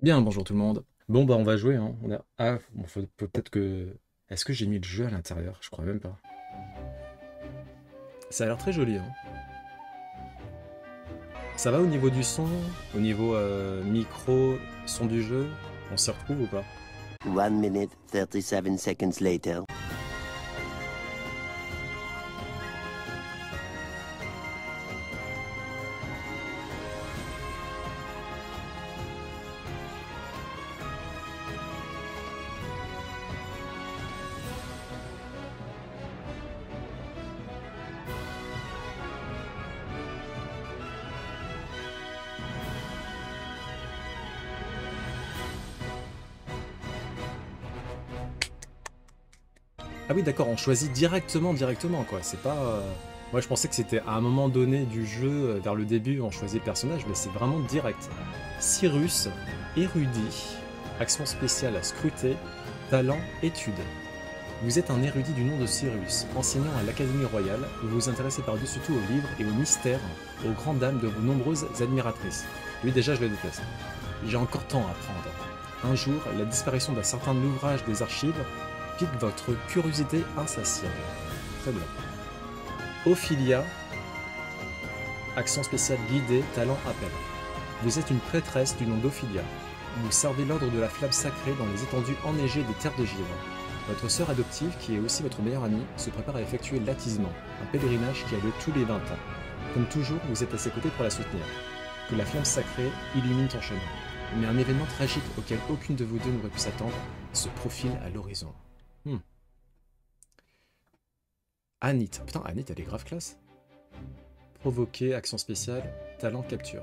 Bien, bonjour tout le monde. Bon, bah, on va jouer, hein. Ah, bon, peut-être que... Est-ce que j'ai mis le jeu à l'intérieur? Je crois même pas. Ça a l'air très joli, hein. Ça va au niveau du son? Au niveau micro, son du jeu? On s'y retrouve ou pas? 1 minute, 37 seconds later. Ah oui, d'accord, on choisit directement, quoi. C'est pas... Moi, je pensais que c'était à un moment donné du jeu, vers le début, on choisit le personnage, mais c'est vraiment direct. Cyrus, érudit, action spéciale à scruter, talent, étude. Vous êtes un érudit du nom de Cyrus, enseignant à l'Académie royale, vous vous intéressez par-dessus tout aux livres et aux mystères, aux grandes dames de vos nombreuses admiratrices. Lui déjà je le déteste. J'ai encore tant à apprendre. Un jour, la disparition d'un certain ouvrage des archives pique votre curiosité insatiable. Très bien. Ophilia, accent spécial guidé, talent appel. Vous êtes une prêtresse du nom d'Ophilia. Vous servez l'ordre de la flamme sacrée dans les étendues enneigées des terres de Givre. Votre sœur adoptive, qui est aussi votre meilleure amie, se prépare à effectuer l'attisement, un pèlerinage qui a lieu tous les 20 ans. Comme toujours, vous êtes à ses côtés pour la soutenir. Que la flamme sacrée illumine ton chemin. Mais un événement tragique auquel aucune de vous deux n'aurait pu s'attendre se profile à l'horizon. Hmm. Anit. Putain, Anit, elle est grave classe. Provoquer, action spéciale, talent capture.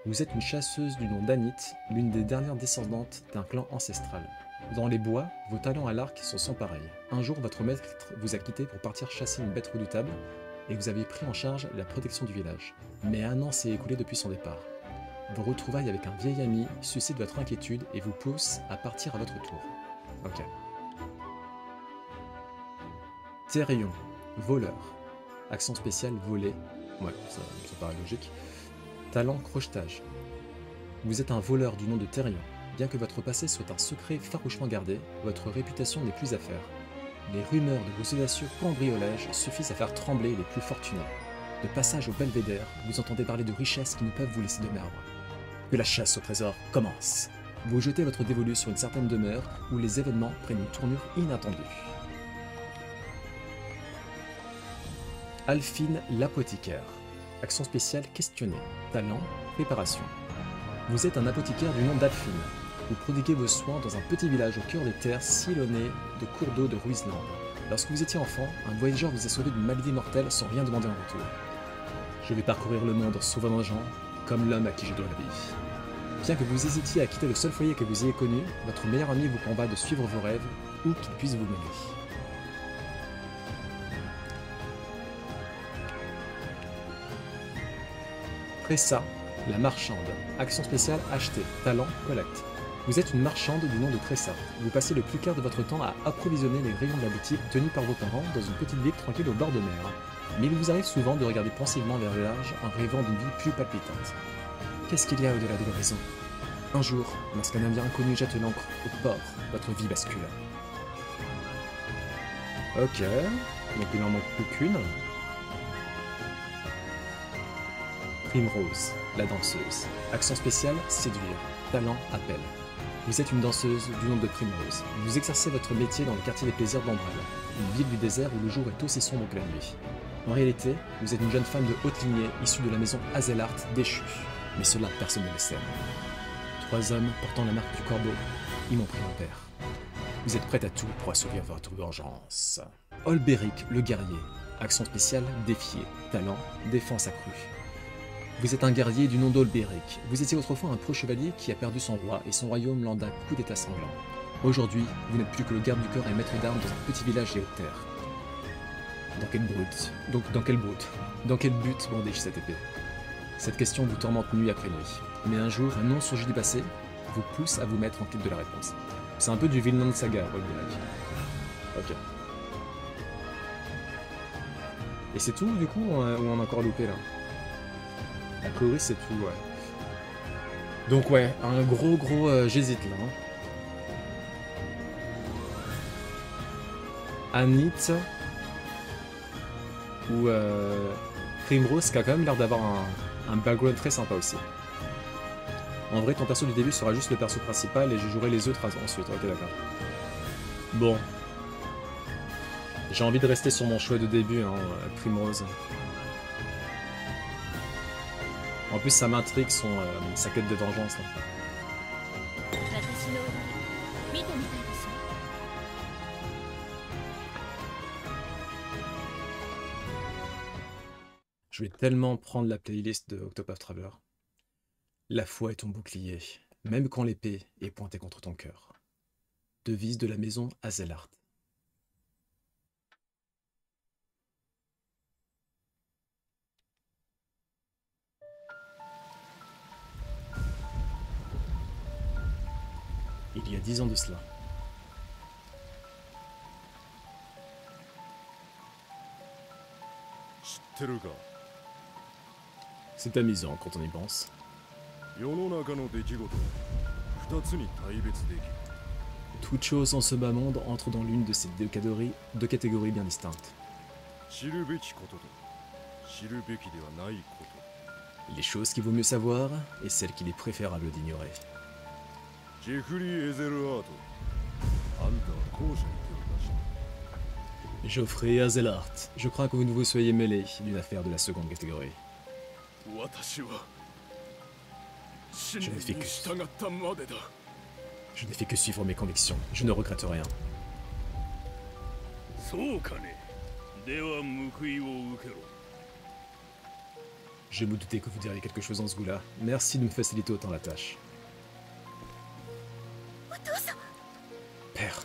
Vous êtes une chasseuse du nom d'Anit, l'une des dernières descendantes d'un clan ancestral. Dans les bois, vos talents à l'arc sont sans pareil. Un jour, votre maître vous a quitté pour partir chasser une bête redoutable, et vous avez pris en charge la protection du village. Mais un an s'est écoulé depuis son départ. Vos retrouvailles avec un vieil ami suscitent votre inquiétude et vous poussent à partir à votre tour. Ok. Thérion, voleur. Accent spécial voler. Ouais, ça paraît logique. Talent crochetage. Vous êtes un voleur du nom de Thérion. Bien que votre passé soit un secret farouchement gardé, votre réputation n'est plus à faire. Les rumeurs de vos audacieux cambriolages suffisent à faire trembler les plus fortunés. De passage au belvédère, vous entendez parler de richesses qui ne peuvent vous laisser de marbre. Que la chasse au trésor commence. Vous jetez votre dévolu sur une certaine demeure où les événements prennent une tournure inattendue. Alphine l'apothicaire. Action spéciale questionner. Talent, préparation. Vous êtes un apothicaire du nom d'Alphine. Vous prodiguez vos soins dans un petit village au cœur des terres sillonnées de cours d'eau de Ruisland. Lorsque vous étiez enfant, un voyageur vous a sauvé d'une maladie mortelle sans rien demander en retour. Je vais parcourir le monde sauvant les gens, comme l'homme à qui je dois la vie. Bien que vous hésitiez à quitter le seul foyer que vous ayez connu, votre meilleur ami vous combat de suivre vos rêves, où qu'ils puissent vous mener. Tressa, la marchande. Action spéciale acheter. Talent collecte. Vous êtes une marchande du nom de Tressa. Vous passez le plus clair de votre temps à approvisionner les rayons de la boutique tenus par vos parents dans une petite ville tranquille au bord de mer. Mais il vous arrive souvent de regarder pensivement vers le large en rêvant d'une vie plus palpitante. Qu'est-ce qu'il y a au-delà de l'horizon? Un jour, lorsqu'un navire inconnu jette l'ancre au port, votre vie bascule. Ok, donc il en manque plus qu'une. Primrose, la danseuse. Accent spécial, séduire. Talent, appel. Vous êtes une danseuse du nom de Primrose. Vous exercez votre métier dans le quartier des plaisirs d'Ombral, une ville du désert où le jour est aussi sombre que la nuit. En réalité, vous êtes une jeune femme de haute lignée issue de la maison Azelart déchue. Mais cela, personne ne le sait. 3 hommes portant la marque du corbeau, ils m'ont pris mon père. Vous êtes prête à tout pour assouvir votre vengeance. Olberic, le guerrier. Accent spécial, défier. Talent, défense accrue. Vous êtes un guerrier du nom d'Olberic. Vous étiez autrefois un pro-chevalier qui a perdu son roi et son royaume lors d'un coup d'état sanglant. Aujourd'hui, vous n'êtes plus que le garde du corps et maître d'armes dans un petit village des Hautes-Terres. Dans quel brut Dans quel but bandis-je cette épée? Cette question vous tourmente nuit après nuit. Mais un jour, un nom surgit du passé vous pousse à vous mettre en quête de la réponse. C'est un peu du Vinland Saga, Olberic. Ok. Et c'est tout, du coup, ou on a encore loupé, là? A priori, c'est tout, ouais. Donc ouais, un gros j'hésite là. Hein. Anit ou Primrose qui a quand même l'air d'avoir un background très sympa aussi. En vrai, ton perso du début sera juste le perso principal et je jouerai les autres ensuite. Ok, d'accord. Bon. J'ai envie de rester sur mon choix de début, hein, Primrose. En plus, ça m'intrigue sa quête de vengeance. Là. Je vais tellement prendre la playlist de Octopath Traveler. La foi est ton bouclier, même quand l'épée est pointée contre ton cœur. Devise de la maison Azelart. Il y a 10 ans de cela. C'est amusant quand on y pense. Toute chose en ce bas monde entre dans l'une de ces deux catégories bien distinctes. Les choses qu'il vaut mieux savoir et celles qu'il est préférable d'ignorer. Geoffrey Azelart, je crains que vous ne vous soyez mêlé d'une affaire de la seconde catégorie. Je ne fais que suivre mes convictions, je ne regrette rien. Je me doutais que vous diriez quelque chose en ce goût-là. Merci de me faciliter autant la tâche. Père.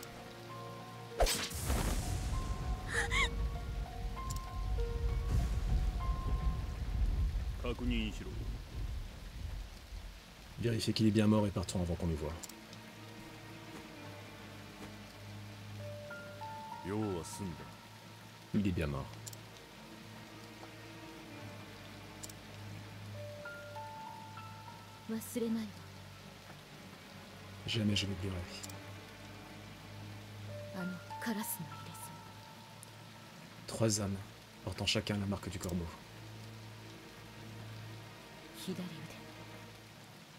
Vérifiez qu'il est bien mort et partons avant qu'on le voie. Il est bien mort. Jamais je n'oublierai. Trois âmes, portant chacun la marque du corbeau.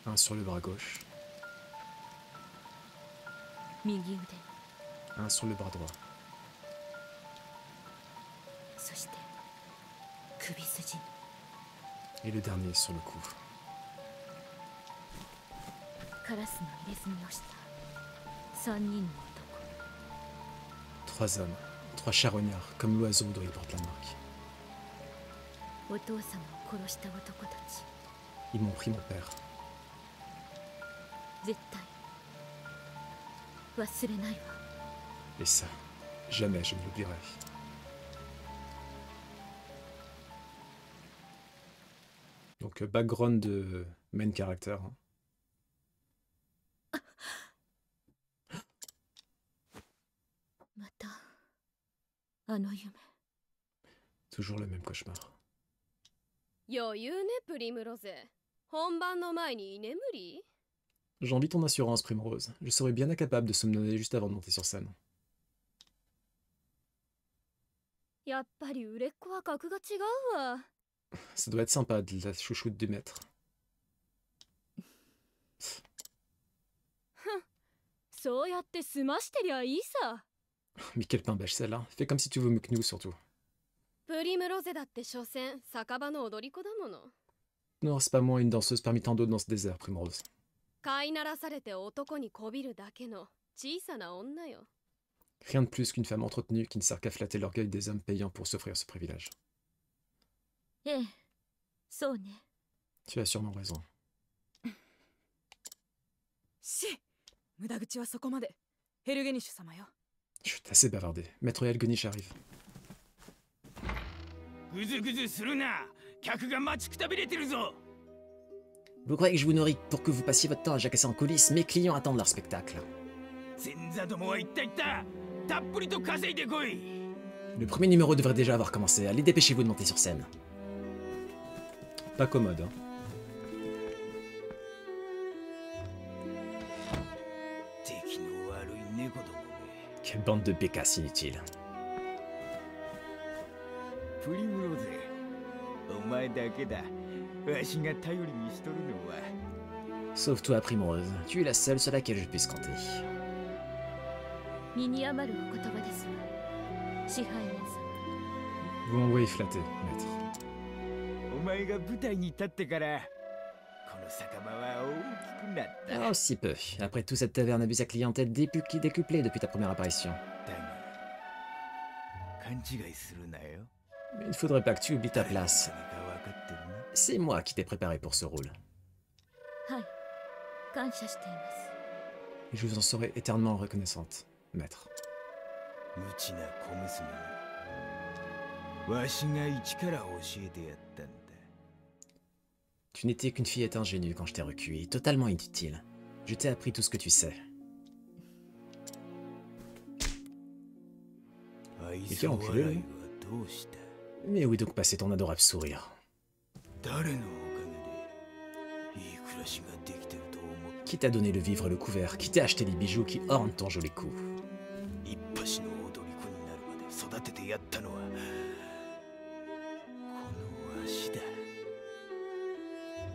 Un sur le bras gauche. Un sur le bras droit. Et le dernier sur le cou. Trois hommes, trois charognards, comme l'oiseau dont il porte la marque. Ils m'ont pris mon père. Et ça, jamais je ne l'oublierai. Donc, background de main character. Hein. Toujours le même cauchemar. J'envie ton assurance, Primrose. Je serais bien incapable de somnoler juste avant de monter sur scène. Ça doit être sympa de la chouchoute du maître. Mais quel pain bêche celle-là. Fais comme si tu veux mieux que nous, surtout. Non, c'est pas moi une danseuse parmi tant d'autres dans ce désert, Primrose. Rien de plus qu'une femme entretenue qui ne sert qu'à flatter l'orgueil des hommes payants pour s'offrir ce privilège. Tu as sûrement raison. Chut, assez bavardé. Maître Elgenish arrive. Vous croyez que je vous nourris pour que vous passiez votre temps à jacasser en coulisses? Mes clients attendent leur spectacle. Le premier numéro devrait déjà avoir commencé. Allez, dépêchez-vous de monter sur scène. Pas commode, hein. Quelle bande de bécasses inutiles. プリムローゼ、お前だけだ。わしが頼りにしとるのは。Sauf toi, Primrose. Tu es la seule sur laquelle je puisse compter. 身に余るお言葉ですわ。支配人様。Vous m'envoyez flatter, maître. お前が舞台に立ってから、この酒場は大きくなった。Oh, si peu. Après tout, cette taverne a vu sa clientèle décuplée depuis ta première apparition. だが、勘違いするなよ。 Mais il ne faudrait pas que tu oublies ta place. 誰か分かってるな。 C'est moi qui t'ai préparé pour ce rôle. はい。感謝しています。 Et je vous en serai éternellement reconnaissante, maître. 無知な小娘に、わしが一から教えてやったんだ。 Tu n'étais qu'une fillette ingénue quand je t'ai recueilli, totalement inutile. Je t'ai appris tout ce que tu sais. 愛想笑いはどうした？ Mais où est donc passé ton adorable sourire? 誰のおかげでいい暮らしができてると思っ Qui t'a donné le vivre et le couvert? Qui t'a acheté les bijoux qui ornent ton joli cou? 一橋の踊り子になるまで育ててやったのはこのわしだ。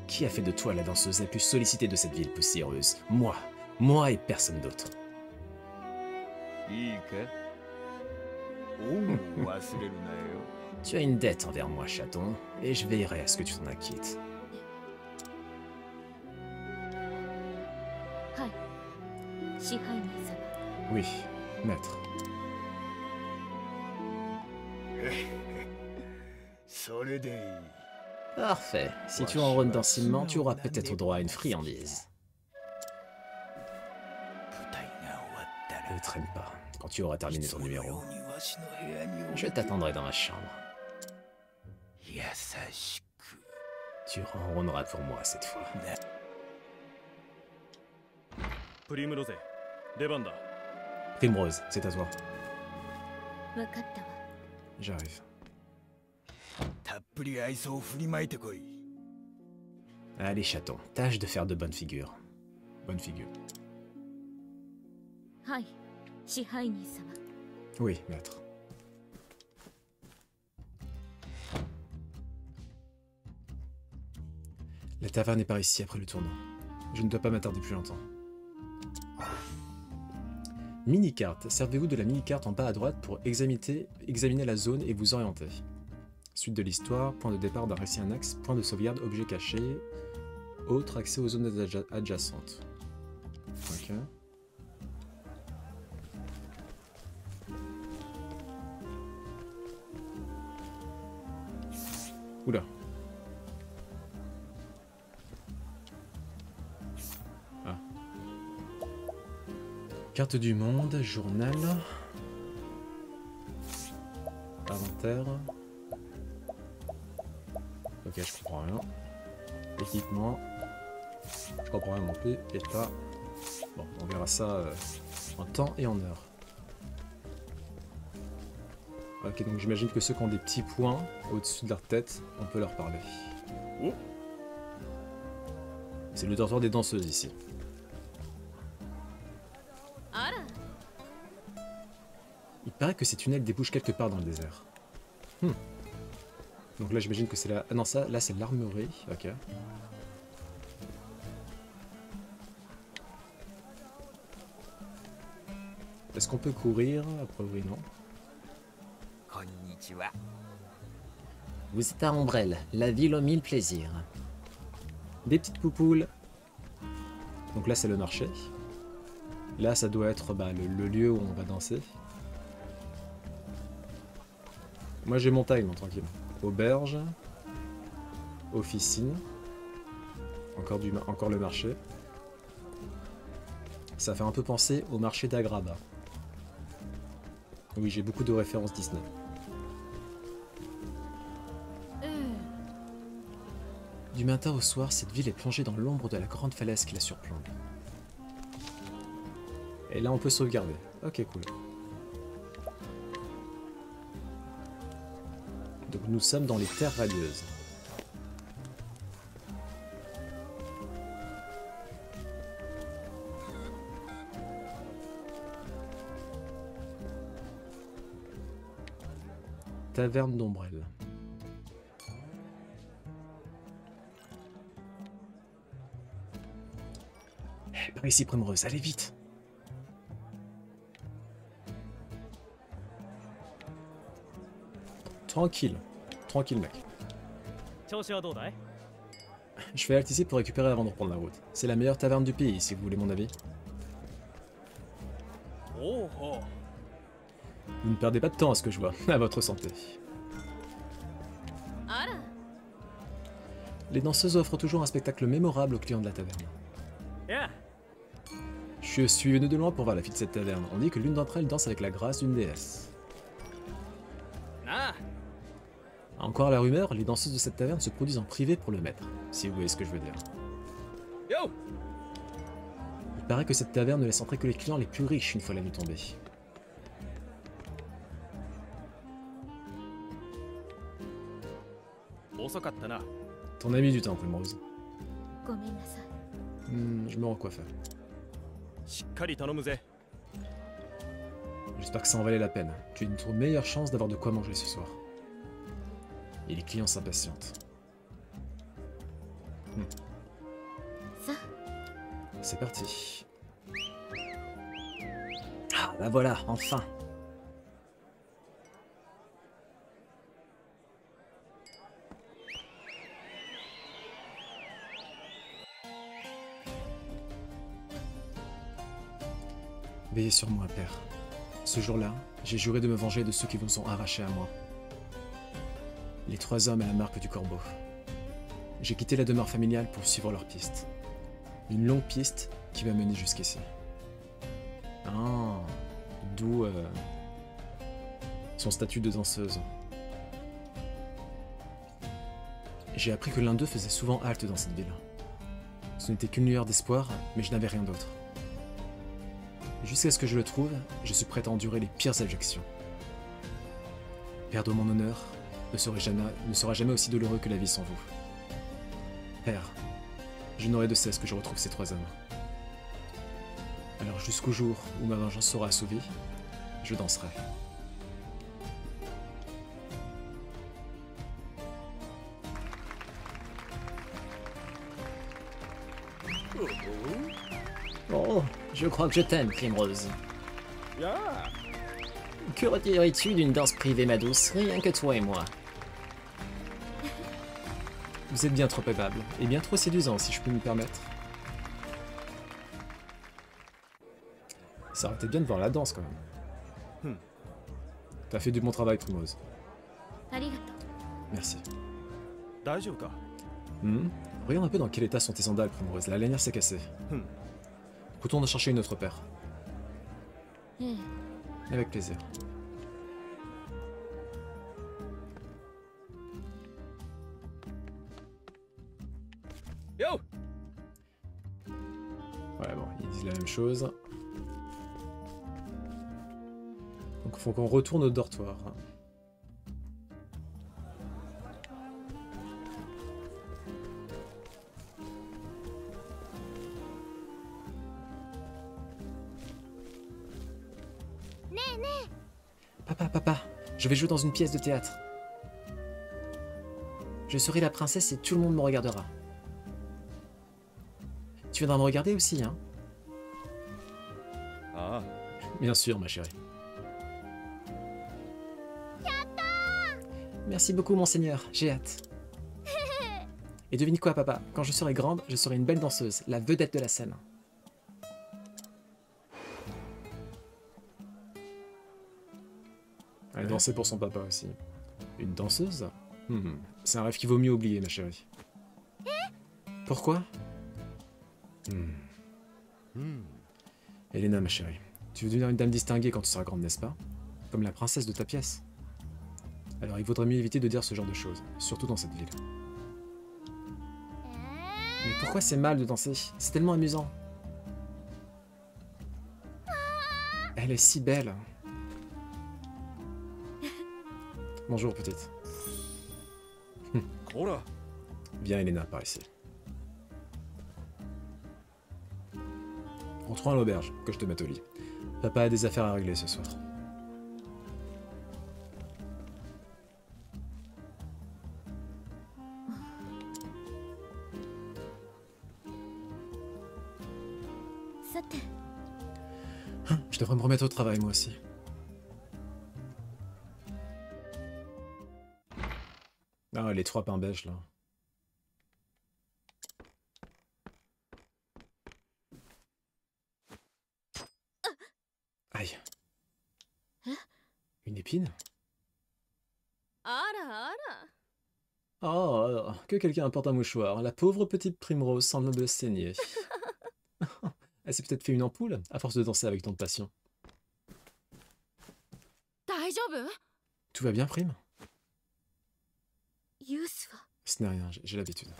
Qui a fait de toi la danseuse la plus sollicitée de cette ville poussiéreuse? Moi. Moi et personne d'autre. いいか？恩を忘れるなよ。 Tu as une dette envers moi, chaton, et je veillerai à ce que tu t'en acquittes. はい。支配人様。 Oui, maître. それでいい。 Parfait. Si tu enronnes densément, tu auras peut-être droit à une friandise. 舞台が終わったら Ne traîne pas. Quand tu auras terminé ton numéro, いつものようにわしの部屋に je t'attendrai dans ma chambre. 優しく。 Tu ronronneras pour moi cette fois. プリムロゼ、出番だ。 Primrose, c'est à toi. わかったわ。 J'arrive. たっぷり愛想を振りまいてこい。 Allez, chaton, tâche de faire de bonnes figures. Bonne figure. はい。支配人様。 Oui, maître. La taverne est par ici après le tournant. Je ne dois pas m'attarder plus longtemps. Mini-carte. Servez-vous de la mini-carte en bas à droite pour examiner la zone et vous orienter. Suite de l'histoire, point de départ d'un récit annexe, point de sauvegarde, objet caché, autre accès aux zones adjacentes. Ok. Oula. Ah. Carte du monde, journal. Inventaire. Ok, je comprends rien. Équipement. Je comprends rien non plus. État. Bon, on verra ça en temps et en heure. Ok, donc j'imagine que ceux qui ont des petits points au-dessus de leur tête, on peut leur parler. Oh. C'est le dortoir des danseuses ici. あら。 Il paraît que ces tunnels débouchent quelque part dans le désert. Donc là j'imagine que c'est la... Ah non, ça, là c'est l'armurerie. Ok. Est-ce qu'on peut courir? A priori non. こんにちは。 Vous êtes à Ombrelle, la ville aux mille plaisirs. Des petites poupoules. Donc là c'est le marché. Là ça doit être le lieu où on va danser. Moi j'ai mon time, tranquille. Auberge. Officine. Encore le marché. Ça fait un peu penser au marché d'Agraba. Oui, j'ai beaucoup de références Disney. Du matin au soir, cette ville est plongée dans l'ombre de la grande falaise qui la surplombe. Et là, on peut sauvegarder. Ok, cool. Donc nous sommes dans les terres radieuses. Taverne d'Ombrelle. Par ici, Primrose, allez vite. Tranquille. Tranquille, mec. 調子はどうだい？ Je fais halte ici pour récupérer avant de reprendre la route. C'est la meilleure taverne du pays, si vous voulez mon avis. おうおう。 Vous ne perdez pas de temps à ce que je vois. À votre santé. あら Les danseuses offrent toujours un spectacle mémorable aux clients de la taverne. いや、 Je suis venu de loin pour voir la fille de cette taverne. On dit que l'une d'entre elles danse avec la grâce d'une déesse. なあ。 Encore la rumeur, les danseuses de cette taverne se produisent en privé pour le maître, si vous voyez ce que je veux dire. よ。 Il paraît que cette taverne ne laisse entrer que les clients les plus riches une fois la nuit tombée. 遅かったな。 Ton ami du temps, Primrose. ごめんなさい。 Je me recoiffe. しっかり頼むぜ。 J'espère que ça en valait la peine. Tu as une meilleure chance d'avoir de quoi manger ce soir. Et les clients s'impatientent. さ C'est parti. Ah, bah voilà, enfin. Veillez sur moi, père. Ce jour-là, j'ai juré de me venger de ceux qui vous ont arraché à moi. Les 3 hommes à la marque du corbeau. J'ai quitté la demeure familiale pour suivre leur piste. Une longue piste qui m'a mené jusqu'ici. Ah, d'où son statut de danseuse. J'ai appris que l'un d'eux faisait souvent halte dans cette ville. Ce n'était qu'une lueur d'espoir, mais je n'avais rien d'autre. Jusqu'à ce que je le trouve, je suis prêt à endurer les pires abjections. Perdre mon honneur ne sera jamais aussi douloureux que la vie sans vous. Père, je n'aurai de cesse que je retrouve ces 3 hommes. Alors jusqu'au jour où ma vengeance sera assouvie, je danserai. Oh, je crois que je t'aime, Primrose. いや。 Que retirerais-tu d'une danse privée, ma douce, rien que toi et moi? Vous êtes bien trop aimable, et bien trop séduisant si je peux me permettre. Ça aurait été bien de voir la danse quand même. T'as fait du bon travail, Primrose. ありがとう。 Merci. 大丈夫か？ Regarde un peu dans quel état sont tes sandales, Primrose. La lanière s'est cassée. Retourne chercher une autre paire. ええ。 Avec plaisir. Yo. Ouais, bon, ils disent la même chose. Donc, faut qu'on retourne au dortoir. Papa, je vais jouer dans une pièce de théâtre. Je serai la princesse et tout le monde me regardera. Tu viendras me regarder aussi, hein? ああ。 Bien sûr, ma chérie. Merci beaucoup, monseigneur. J'ai hâte. Et devine quoi, papa? Quand je serai grande, je serai une belle danseuse, la vedette de la scène. Elle dansait pour son papa aussi. Une danseuse? C'est un rêve qu'il vaut mieux oublier, ma chérie. Pourquoi? Elena, ma chérie, tu veux devenir une dame distinguée quand tu seras grande, n'est-ce pas? Comme la princesse de ta pièce. Alors il vaudrait mieux éviter de dire ce genre de choses, surtout dans cette ville. Mais pourquoi c'est mal de danser? C'est tellement amusant. Elle est si belle. Bonjour, petite. ほら。 Viens, Elena, par ici. Rentrons à l'auberge, que je te mette au lit. Papa a des affaires à régler ce soir. って。 Je devrais me remettre au travail, moi aussi. Ah, les 3 pains beige, là. Aïe. Une épine? あらあら。 Oh, que quelqu'un apporte un mouchoir. La pauvre petite Primrose semble saigner. Elle s'est peut-être fait une ampoule, à force de danser avec tant de passion. 大丈夫？ Tout va bien, Prime? ユースは。 Ce n'est rien, j'ai l'habitude.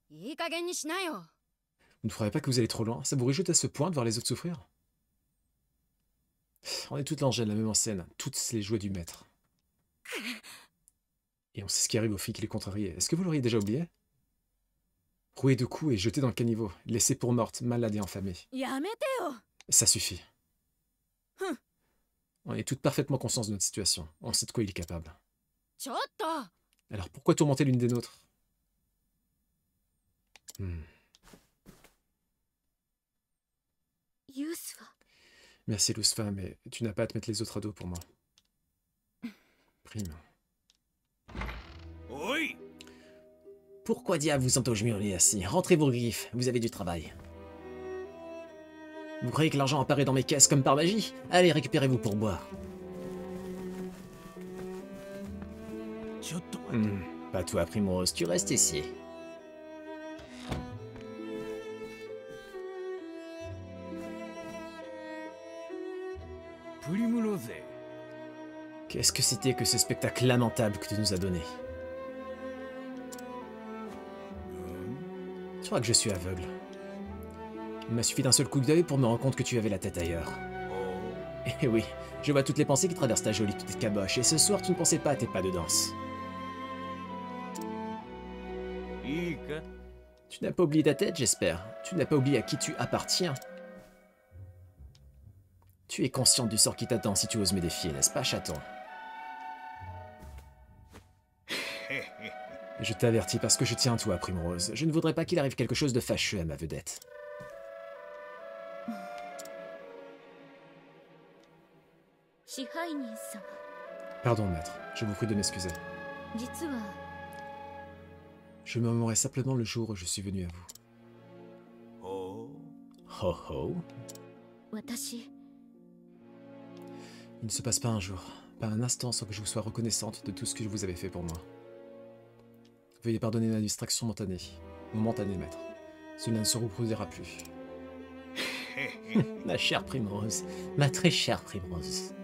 いい加減にしなよ。 Vous ne croyez pas que vous allez trop loin? Ça vous réjouit à ce point de voir les autres souffrir? On est toutes l'Angèle, la même en scène, toutes les jouets du maître. Et on sait ce qui arrive aux filles qui les contrarient. Est-ce que vous l'auriez déjà oublié? Roué de coups et jeté dans le caniveau, laissé pour morte, malade et affamée. やめてよ。 Ça suffit. On est toutes parfaitement conscientes de notre situation. On sait de quoi il est capable. ちょっと。 Alors pourquoi tourmenter l'une des nôtres? Merci Lusfa, mais tu n'as pas à te mettre les autres à dos pour moi. Prime. Oui. Pourquoi diable vous entends-je hurler ainsi? Rentrez vos griffes, vous avez du travail. Vous croyez que l'argent apparaît dans mes caisses comme par magie? Allez, récupérez-vous pour boire. Pas toi, Primrose, tu restes ici. Primrose. Qu'est-ce que c'était que ce spectacle lamentable que tu nous as donné? Tu crois que je suis aveugle? Il m'a suffi d'un seul coup d'œil pour me rendre compte que tu avais la tête ailleurs. Eh oui, je vois toutes les pensées qui traversent ta jolie petite caboche, et ce soir tu ne pensais pas à tes pas de danse. Tu n'as pas oublié ta tête, j'espère. Tu n'as pas oublié à qui tu appartiens. Tu es consciente du sort qui t'attend si tu oses me défier, n'est-ce pas, chaton? Je t'avertis parce que je tiens à toi, Primrose. Je ne voudrais pas qu'il arrive quelque chose de fâcheux à ma vedette. Pardon, maître. Je vous prie de m'excuser. Je murmurais simplement le jour où je suis venu à vous. Ho ho. Il ne se passe pas un jour, pas un instant sans que je vous sois reconnaissante de tout ce que vous avez fait pour moi. Veuillez pardonner ma distraction momentanée. Momentanée, maître. Cela ne se reproduira plus. Ma chère Primrose, ma très chère Primrose.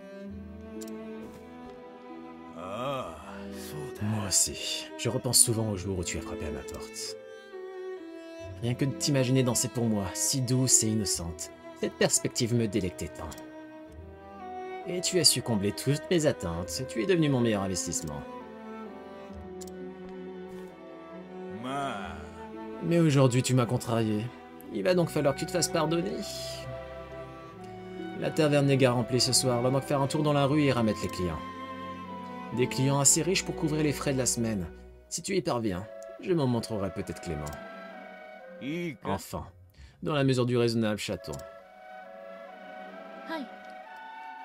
Moi aussi. Je repense souvent au jour où tu as frappé à ma porte. Rien que de t'imaginer danser pour moi, si douce et innocente, cette perspective me délectait tant. Et tu as su combler toutes mes attentes, tu es devenu mon meilleur investissement. Mais aujourd'hui tu m'as contrarié. Il va donc falloir que tu te fasses pardonner. La taverne est gare remplie ce soir, va donc faire un tour dans la rue et ramettre les clients. Des clients assez riches pour couvrir les frais de la semaine. Si tu y parviens, je m'en montrerai peut-être clément. Enfin, dans la mesure du raisonnable, chaton.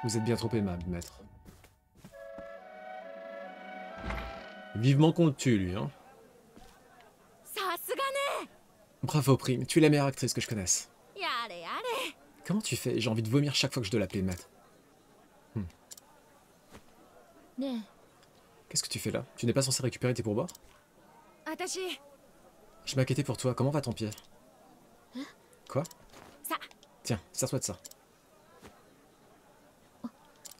Vous êtes bien trop aimable, maître. Vivement qu'on le tue, lui, hein. Bravo, Prime, tu es la meilleure actrice que je connaisse. Comment tu fais? J'ai envie de vomir chaque fois que je dois l'appeler maître. Qu'est-ce que tu fais là? Tu n'es pas censé récupérer tes pourboires? Je m'inquiétais pour toi, comment va ton pied? Quoi? Tiens, sers-toi de ça.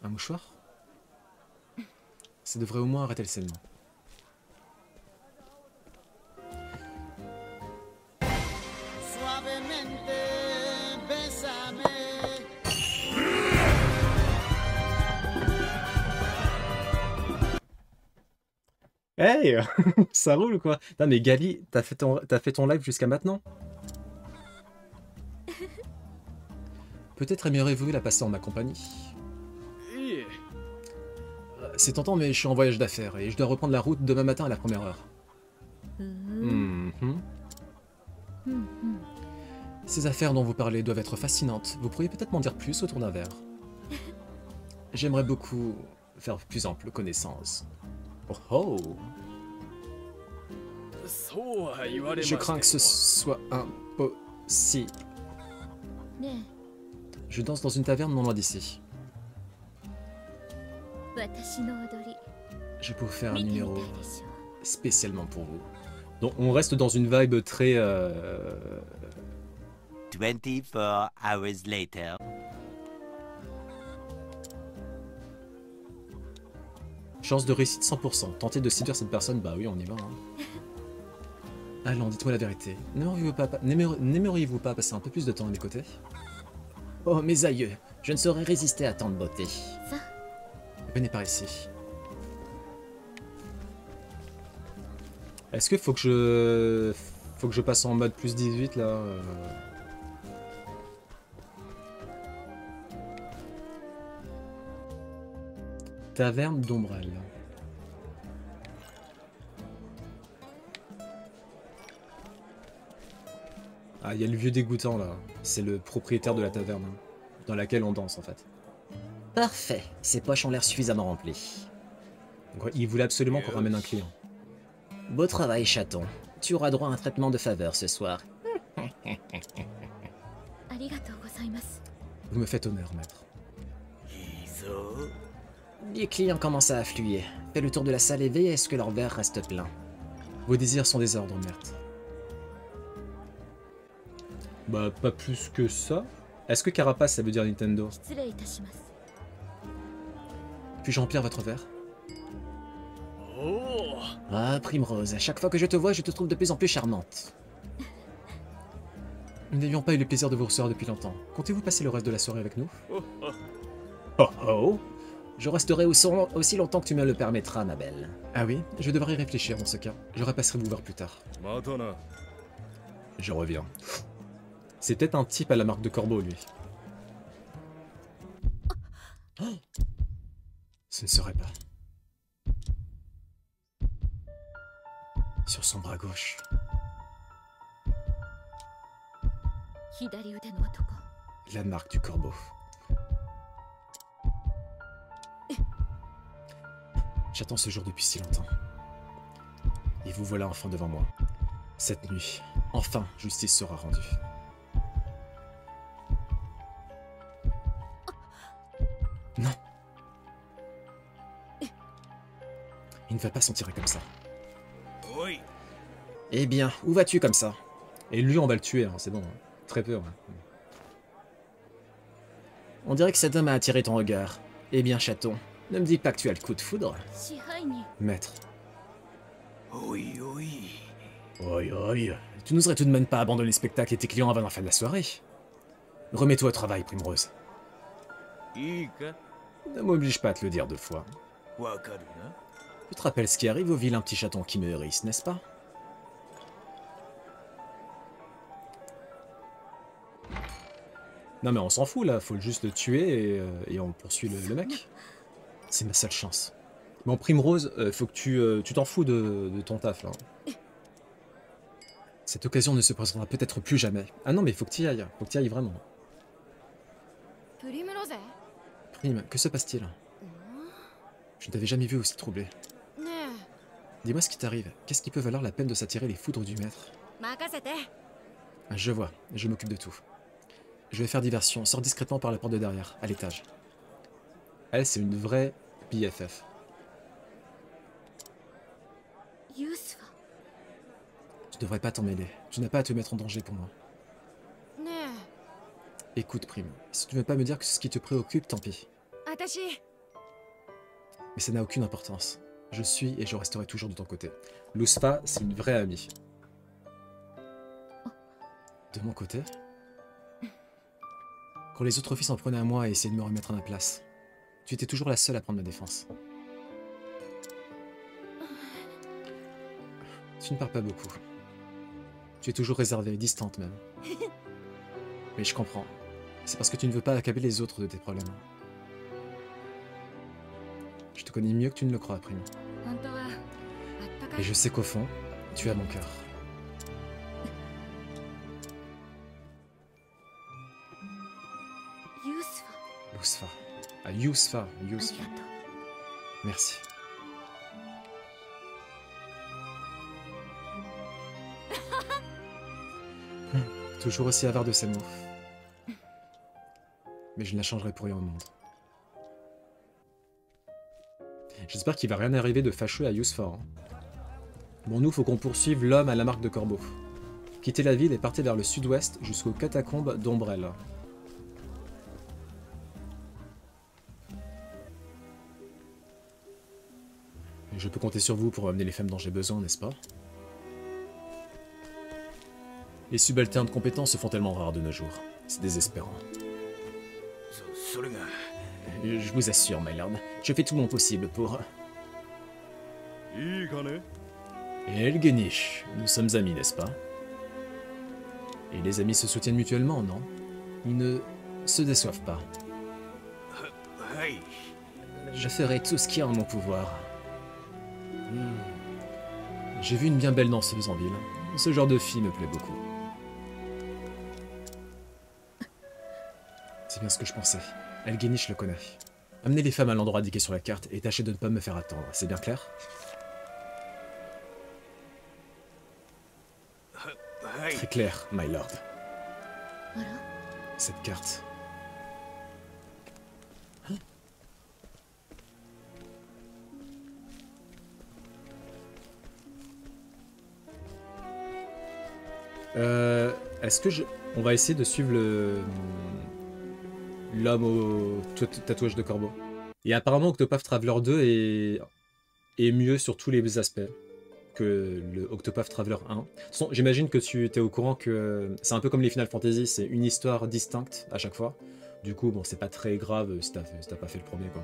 Un mouchoir? Ça devrait au moins arrêter le saignement. Hey, ça roule ou quoi? Non mais Gali, t'as fait ton live jusqu'à maintenant? Peut-être aimeriez-vous la passer en ma compagnie? C'est tentant mais je suis en voyage d'affaires et je dois reprendre la route demain matin à la première heure. Ces affaires dont vous parlez doivent être fascinantes. Vous pourriez peut-être m'en dire plus autour d'un verre. J'aimerais beaucoup faire plus ample connaissance. Oh oh! そうは言われまし Je ても crains que ce soit impossible. ね Je danse dans une taverne non loin d'ici. え私の踊り Je peux vous faire un 見てみた numéro いでしょ spécialement pour vous. Donc on reste dans une vibe très... 24 hours later. Chance de réussite 100%. Tenter de séduire cette personne, bah oui, on y va. Hein. Allons, dites-moi la vérité. N'aimeriez-vous pas passer un peu plus de temps à mes côtés? Oh, mes aïeux, je ne saurais résister à tant de beauté. さ Venez par ici. Est-ce que faut que je passe en mode plus 18 là Taverne d'Ombrelle. Ah, il y a le vieux dégoûtant là. C'est le propriétaire de la taverne, hein, dans laquelle on danse en fait. Parfait, ces poches ont l'air suffisamment remplies. Donc, ouais, il voulait absolument qu'on ramène un client. Beau travail, chaton. Tu auras droit à un traitement de faveur ce soir. ありがとうございます Vous me faites honneur, maître. いいぞ。 Les clients commencent à affluer. Fais le tour de la salle et veille à ce que leur verre reste plein. Vos désirs sont des ordres, maître. Bah, pas plus que ça. Est-ce que Carapace, ça veut dire Nintendo? 失礼いたします Puis-je remplir votre verre? おお Ah, Primrose, à chaque fois que je te vois, je te trouve de plus en plus charmante. Nous n'avions pas eu le plaisir de vous recevoir depuis longtemps. Comptez-vous passer le reste de la soirée avec nous? おお Oh oh! Je resterai aussi longtemps que tu me le permettras, ma belle. Ah oui, je devrais y réfléchir dans ce cas. Je repasserai vous voir plus tard. またな Je reviens. C'est peut-être un type à la marque de corbeau, lui. Oh, ce ne serait pas. Sur son bras gauche. 左腕の男 La marque du corbeau. J'attends ce jour depuis si longtemps. Et vous voilà enfin devant moi. Cette nuit, enfin, justice sera rendue. Non. Il ne va pas s'en tirer comme ça. おい。 Eh bien, où vas-tu comme ça? Et lui, on va le tuer, hein, c'est bon. Hein. Très peu, hein. On dirait que cet homme a attiré ton regard. Eh bien, chaton, ne me dis pas que tu as le coup de foudre. 支配人 Maître. おいおい。 Oi, oi. Tu n'oserais tout de même pas abandonner le spectacle et tes clients avant la fin de la soirée. Remets-toi au travail, Primrose. いいか。 Ne m'oblige pas à te le dire deux fois. わかるな。 Tu te rappelles ce qui arrive au vilain petit chaton qui me hérisse, n'est-ce pas? Non mais on s'en fout là, faut juste le tuer et on poursuit le mec. C'est ma seule chance. Bon Primrose, faut que tu t'en fous de ton taf là. Cette occasion ne se présentera peut-être plus jamais. Ah non mais faut que tu y ailles, vraiment. プリムロゼ Prime, que se passe-t-il? Je ne t'avais jamais vu aussi troublé. ね Dis-moi ce qui t'arrive, qu'est-ce qui peut valoir la peine de s'attirer les foudres du maître? え任せて Ah, je vois, je m'occupe de tout. Je vais faire diversion, sors discrètement par la porte de derrière, à l'étage. Elle, c'est une vraie BFF. ユースは Tu devrais pas t'en mêler, tu n'as pas à te mettre en danger pour moi. ね Écoute, Prime, si tu ne veux pas me dire que c'est ce qui te préoccupe, tant pis. え私 Mais ça n'a aucune importance. Je suis et je resterai toujours de ton côté. Lusfa, c'est une vraie amie. De mon côté? Quand les autres filles s'en prenaient à moi et essayaient de me remettre à ma place, tu étais toujours la seule à prendre ma défense. Tu ne parles pas beaucoup. Tu es toujours réservée, distante même. Mais je comprends. C'est parce que tu ne veux pas accabler les autres de tes problèmes. Je te connais mieux que tu ne le crois, Prime. 本当はあったか Et い je sais qu'au fond, tu as mon cœur. ユースフ Yousfa. Ah, Yousfa. ァありが Yousfa. とう Merci. Toujours aussi avare de ses mots. Mais je ne la changerai pour rien au monde. J'espère qu'il va rien arriver de fâcheux à Yousfa. Hein. Bon, nous, faut qu'on poursuive l'homme à la marque de corbeau. Quittez la ville et partez vers le sud-ouest jusqu'aux catacombes d'Ombrelle. Je peux compter sur vous pour amener les femmes dont j'ai besoin, n'est-ce pas? Les subalternes compétents se font tellement rares de nos jours. C'est désespérant. それが Je vous assure, my lord, je fais tout mon possible pour... いいかね Elgenish, nous sommes amis, n'est-ce pas? Et les amis se soutiennent mutuellement, non? Ils ne se déçoivent pas. はい Je ferai tout ce qui est en mon pouvoir. J'ai vu une bien belle danseuse en ville. Ce genre de fille me plaît beaucoup. C'est bien ce que je pensais. Elgenish le connaît. Amenez les femmes à l'endroit indiqué sur la carte et tâchez de ne pas me faire attendre. C'est bien clair? はい Très clair, my lord. あら Cette carte. Est-ce que je... On va essayer de suivre le... L'homme au tatouage de corbeau. Et apparemment Octopath Traveler 2 est mieux sur tous les aspects que le Octopath Traveler 1. De toute façon, j'imagine que tu es au courant que c'est un peu comme les Final Fantasy, c'est une histoire distincte à chaque fois. Du coup, bon, c'est pas très grave si t'as pas fait le premier, quoi.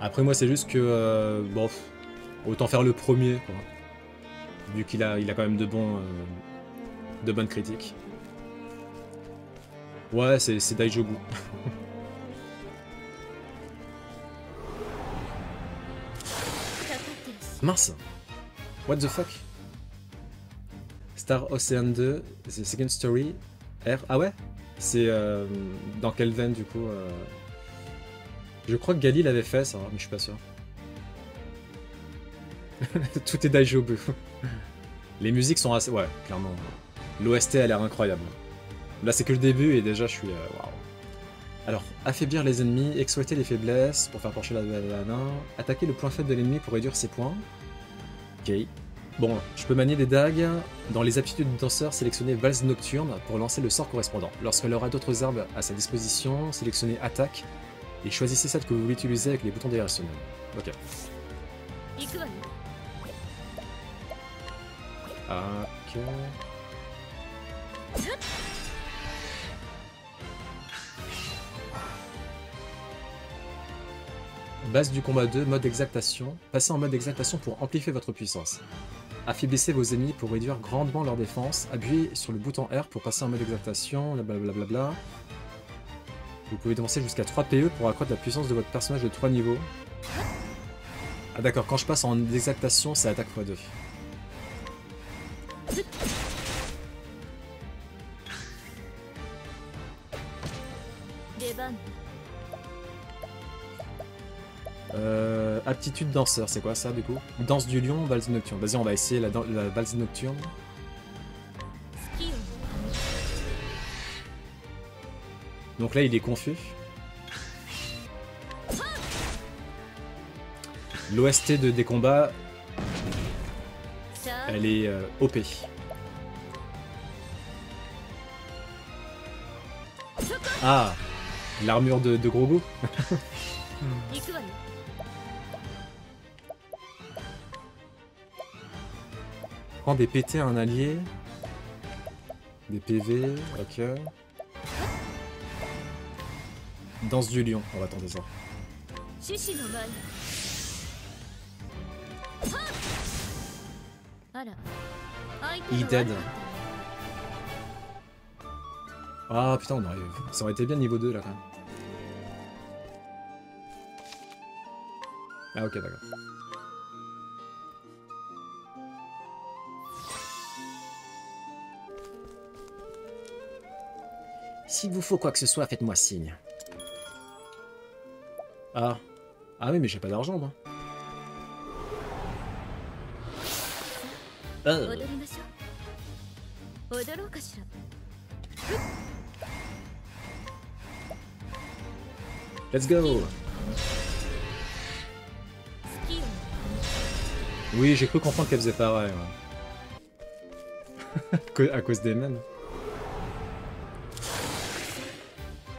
Après, moi, c'est juste que... bon, autant faire le premier, quoi. Vu qu'il a quand même de bonnes critiques. Ouais, c'est Daijobu. Mince. What the fuck? Star Ocean 2, The Second Story, R... Ah ouais? C'est dans quelle veine du coup Je crois que Gali l'avait fait ça, mais je suis pas sûr. Tout est Daijobu. Les musiques sont assez... Ouais, clairement. L'OST a l'air incroyable. Là c'est que le début et déjà je suis... Waouh. Alors, affaiblir les ennemis, exploiter les faiblesses pour faire pencher la main, attaquer le point faible de l'ennemi pour réduire ses points. Ok. Bon, je peux manier des dagues. Dans les aptitudes du danseur, sélectionnez valse nocturne pour lancer le sort correspondant. Lorsqu'elle aura d'autres armes à sa disposition, sélectionnez attaque et choisissez celle que vous voulez utiliser avec les boutons directionnels. Ok. 行くわね Ok. Base du combat 2, mode exaltation. Passez en mode exaltation pour amplifier votre puissance. Affaiblissez vos ennemis pour réduire grandement leur défense. Appuyez sur le bouton R pour passer en mode exaltation, blablabla. Vous pouvez dépenser jusqu'à 3 PE pour accroître la puissance de votre personnage de 3 niveaux. Ah d'accord, quand je passe en exaltation, c'est attaque x2. Aptitude danseur, c'est quoi ça du coup? Danse du lion, valse nocturne. Vas-y, on va essayer la valse nocturne. Donc là, il est confus. L'OST des combats, elle est OP. Ah, l'armure de Grogu. Prends des PT à un allié. Des PV, ok. Danse du lion, on va tenter ça. Il dead. Ah putain, on arrive. Ça aurait été bien niveau 2 là quand même. Ah ok, d'accord. S'il vous faut quoi que ce soit, faites-moi signe. Ah. Ah oui, mais j'ai pas d'argent, moi. 踊りましょう。踊ろうかしら。 Let's go. スキル。 Oui, j'ai cru comprendre qu'elle faisait pareil. Ouais. À cause des mêmes.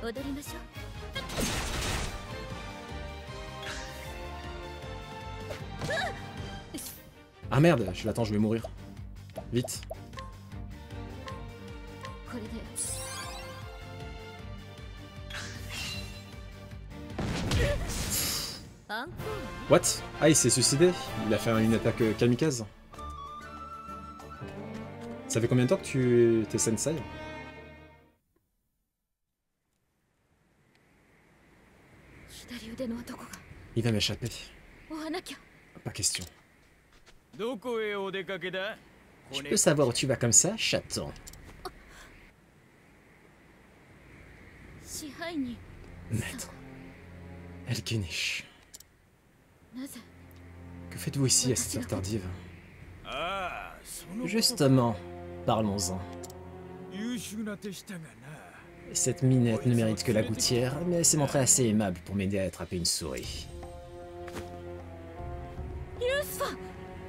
踊りましょう。 Ah merde, attends, je vais mourir. Vite. これで。 アンコール。 What? Ah, il s'est suicidé? Il a fait une attaque kamikaze? Ça fait combien de temps que tu t'es sensei? 左腕の男が Il va m'échapper. 追わなきゃ。 Pas question. どこへお出かけだ Je peux savoir où tu vas comme ça, chaton? 支配人。 Maître. Elkinish. なぜ Que faites-vous ici à cette heure tardive? ああ、そのことか Justement, parlons-en. 優秀な手下がな。 Cette minette ne mérite que la gouttière, mais elle s'est montrée assez aimable pour m'aider à attraper une souris. ユースファ。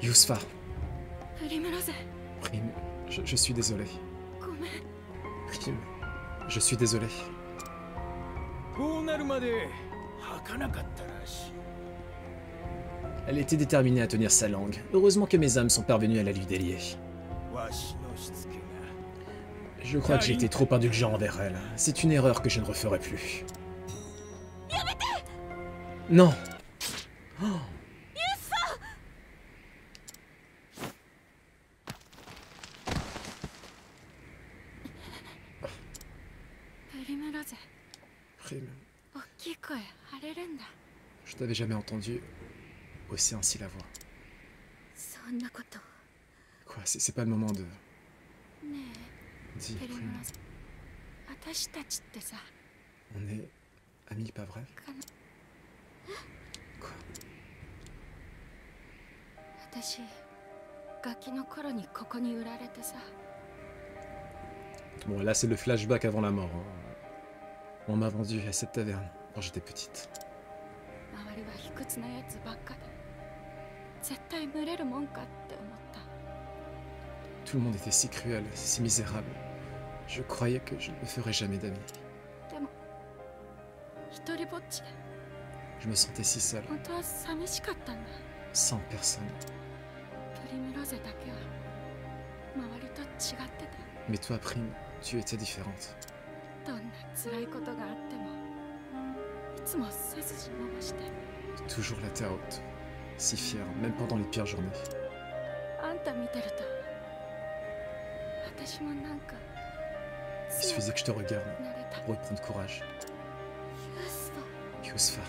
Yusfa. プリムロゼ Prime, je suis désolé. ごめん Prime, je suis désolé. こうなるまで吐かなかったらしい。 Elle était déterminée à tenir sa langue. Heureusement que mes hommes sont parvenus à la lui délier. わしのしつけが。 Je crois que j'ai été trop indulgent envers elle. C'est une erreur que je ne referai plus. Non! プリムロゼ Prime, 大きい声張れるんだ je t'avais jamais entendu hausser ainsi la voix. そんなこと。 Quoi, c'est pas le moment de... ね Dis, えプリム Prime, ロゼ私たちってさ on est amis, pas vrai? かな Quoi? 私ガキの頃にここに売られてさ Bon, là, c'est le flashback avant la mort. Hein. On m'a vendu à cette taverne quand j'étais petite. 周りは卑屈なやつばっかで絶対群れるもんかって思った Tout le monde était si cruel, si misérable. Je croyais que je ne me ferais jamais d'amis. でも一人ぼっちで Je me sentais si seul, 本当は寂しかったんだ sans personne. プリムロゼだけは周りと違ってた Mais toi, Prime, tu étais différente. どんな辛いことがあってもいつも背筋伸ばして Toujours la terre haute. Si fière, même pendant les pires journées. あんた見てると私もなんか Il suffisait que je te regarde なれた pour reprendre courage. ユースと Yusfa,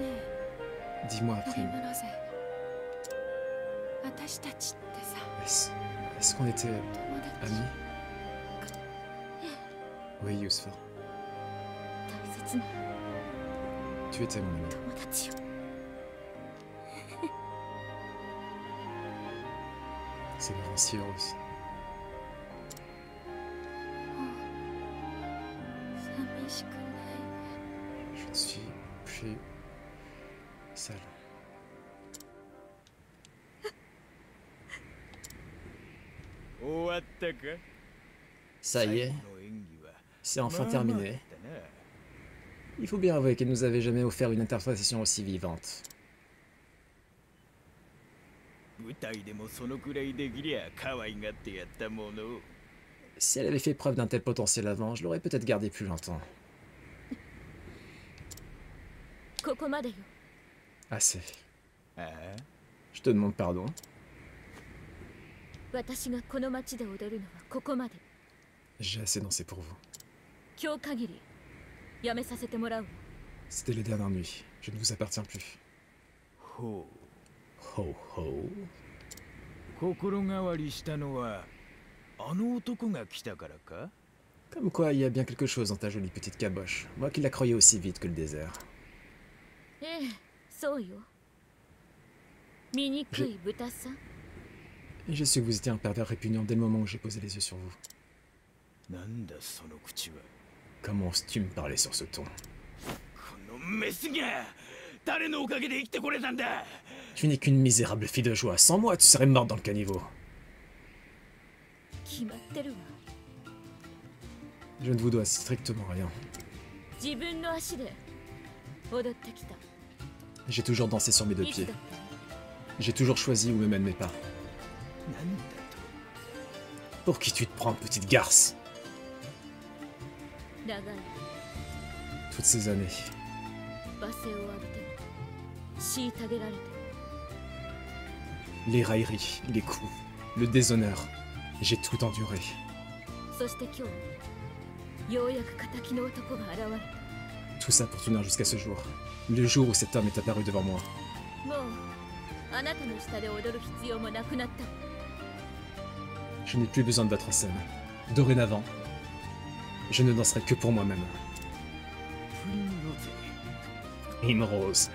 ねえ dis-moi, プリ Prime, ムロゼ私たちってさ est-ce qu'on était 友達 amis? Oui, Yusfa, 大切な tu étais mon ami. 友達よ。 Ça me rend si heureuse. 寂しくない Je ne suis plus seul. 終わったか Ça y est, 最後の演技は c'est enfin まあまあ terminé. だったな Il faut bien avouer qu'elle nous avait jamais offert une interprétation aussi vivante. 舞台でもそのくらいできりゃ可愛がってやったものを Si elle avait fait preuve d'un tel potentiel avant, je l'aurais peut-être gardée plus longtemps. ここまでよ。 Assez. ああ Je te demande pardon. 私がこの町で踊るのはここまで。 J'ai assez dansé pour vous. 今日限りやめさせてもらうわ。 C'était les dernières nuits. Je ne vous appartiens plus. ほう Ho ho. 心変わりしたのはあの男が来たからか Comme quoi, il y a bien quelque chose dans ta jolie petite caboche. Moi qui la croyais aussi vite que le désert. ええ、そうよ。醜い豚さん。 Et j'ai su que vous étiez un pervers répugnant dès le moment où j'ai posé les yeux sur vous. なんだその口は。 Comment oses-tu me parler sur ce ton? このメスが誰のおかげで生きてこれたんだ。 Tu n'es qu'une misérable fille de joie. Sans moi, tu serais morte dans le caniveau. 決まってるわ。 Je ne vous dois strictement rien. 自分の足で踊ってきた。 J'ai toujours dansé sur mes deux いつ pieds. だったの？ J'ai toujours choisi où me mènent mes pas. なんだ Pour qui tu te prends, petite garce? 長い Toutes ces années. 罵声を浴びて虐げられて Les railleries, les coups, le déshonneur. J'ai tout enduré. そして今日ようやく敵の男が現れ Tout ça pour tenir jusqu'à ce jour. Le jour où cet homme est apparu devant moi. た。もうあなたの下で踊る必要もなくなった。 Je n'ai plus besoin de votre scène. Dorénavant, je ne danserai que pour moi-même. プリンロゼ。 Primrose.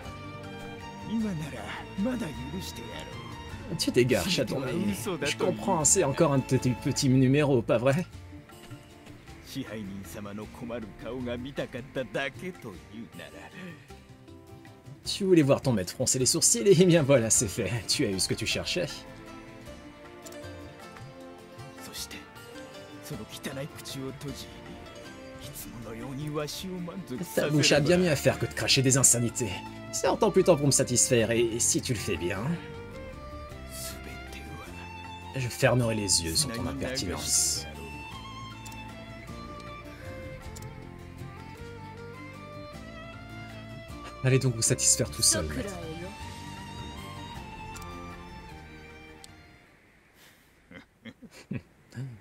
今ならまだ許してやろう。 Tu t'égares, chaton. Je comprends, c'est encore un de tes petits numéros, pas vrai? 支配人様の困る顔が見たかっただけというなら。 Tu voulais voir ton maître froncer les sourcils, et bien voilà, c'est fait. Tu as eu ce que tu cherchais. そしてその汚い口を閉じ、いつものようにわしを満足さ Ta せ bouche a れ bien ば。 mieux à faire que de cracher des insanités. C'est un temps plus temps pour me satisfaire, et si tu le fais bien, すべては je fermerai les yeux sur 砂 ton に流して impertinence. やろう。 Allez donc vous satisfaire tout さ seul. くらえ maître. よ。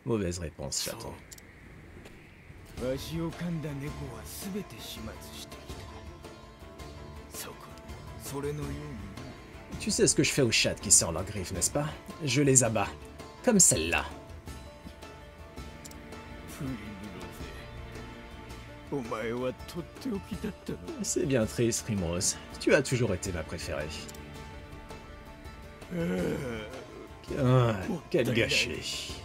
Mauvaise réponse, chaton. わしを噛んだ猫はすべて始末してきた。それのように Tu sais ce que je fais aux chattes qui sortent leurs griffes, n'est-ce pas? Je les abats. Comme celle-là. プリンロゼ。お前はとっておきだったの。 C'est bien triste, Primrose. Tu as toujours été ma préférée. Ah, quel gâchis.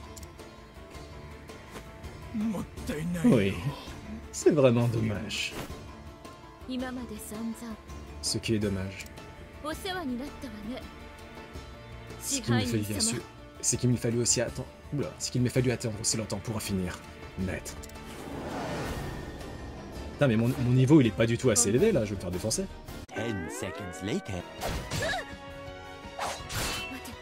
もったいないよ。 Oui, c'est vraiment dommage. 今まで散々 Ce qui est dommage, お世話になったわね。 c'est 支 qu'il me 配 fallu 人 bien 様 sûr. C'est qu'il me fallu aussi attendre. Oula, c'est qu'il me fallu attendre aussi longtemps pour en finir. Maître. Putain, mais mon niveau il est pas du tout assez élevé là, je vais me faire défoncer. 10 seconds later. 待て。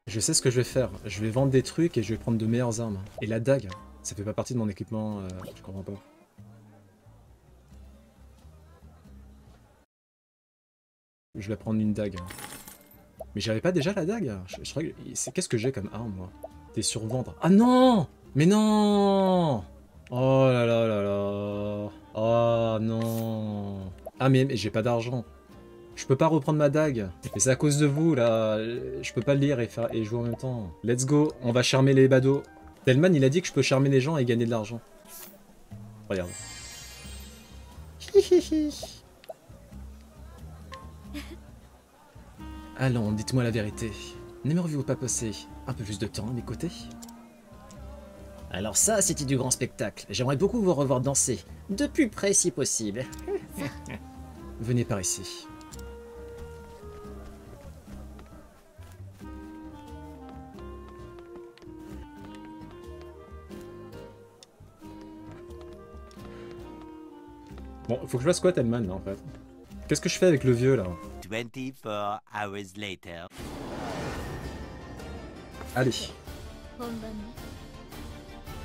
Je sais ce que je vais faire. Je vais vendre des trucs et je vais prendre de meilleures armes. Et la dague, ça fait pas partie de mon équipement, je comprends pas. Je vais prendre une dague. Mais j'avais pas déjà la dague. Je crois que... Qu'est-ce que j'ai comme arme, moi? T'es sur vendre. Ah non! Mais non! Oh là là là là. Oh non. Ah mais j'ai pas d'argent. Je peux pas reprendre ma dague. Et c'est à cause de vous, là. Je peux pas le lire et jouer en même temps. Let's go. On va charmer les badauds. Delman, il a dit que je peux charmer les gens et gagner de l'argent. Regarde. Allons, dites-moi la vérité. N'aimeriez-vous pas passer un peu plus de temps à mes côtés? Alors ça, c'était du grand spectacle. J'aimerais beaucoup vous revoir danser. De plus près si possible. Venez par ici. Bon, faut que je fasse quoi, Telman, là, en fait? Qu'est-ce que je fais avec le vieux, là? 24 hours later. Allez. 本番ね。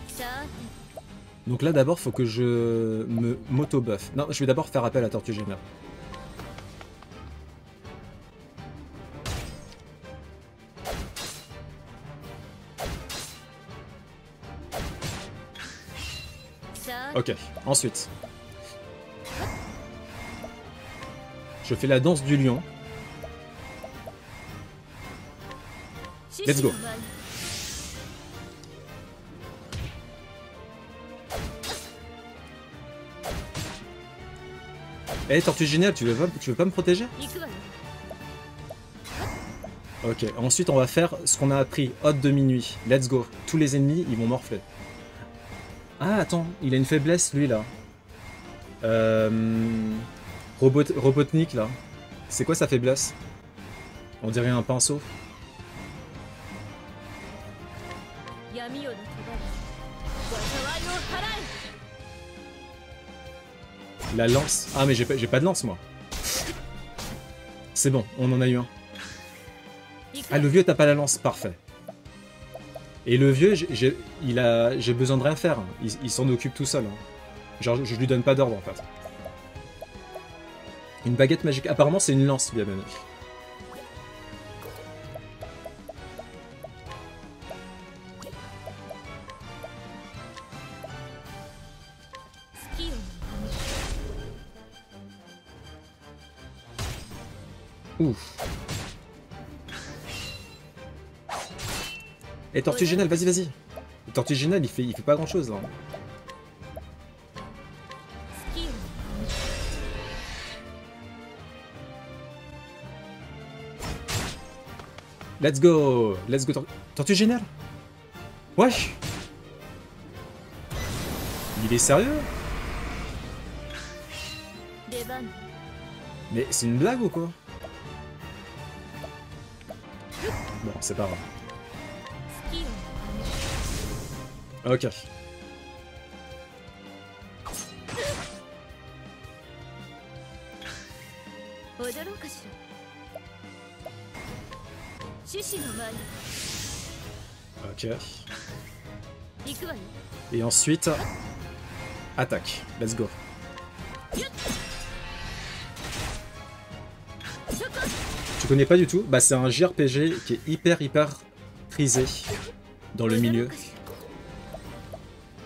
さーて。 Donc là, d'abord, faut que je me m'auto-buff. Non, je vais d'abord faire appel à Tortue Géniale. Ok, ensuite. Je fais la danse du lion. Let's go. Eh, Tortue Géniale, tu veux pas me protéger? 行くわよ Ok, ensuite on va faire ce qu'on a appris. Hôte de minuit. Let's go. Tous les ennemis, ils vont morfler. Ah, attends, il a une faiblesse, lui, là. Robotnik, là. C'est quoi sa faiblesse? On dirait un pinceau. 闇夜の手張り災いを払え La lance. Ah, mais j'ai pas de lance, moi. C'est bon, on en a eu un. Ah, le vieux, t'as pas la lance. Parfait. Et le vieux, j'ai besoin de rien faire. Il s'en occupe tout seul. Hein. Genre, je lui donne pas d'ordre, en fait. Une baguette magique. Apparemment, c'est une lance, bien menée. 月夜の Ouf. Et Tortue Géniale, vas-y, vas-y. Tortue Géniale, il fait pas grand-chose, là. 月夜の Let's go. Let's go, Tortue Géniale. Wesh. Il est sérieux? 出番 Mais c'est une blague ou quoi? Bon, c'est pas grave. 月夜の Ok. 踊ろうかしら獅子の舞 Ok. 行くわよ Et ensuite, attaque. Let's go. Tu connais pas du tout? Bah c'est un JRPG qui est hyper prisé dans le milieu.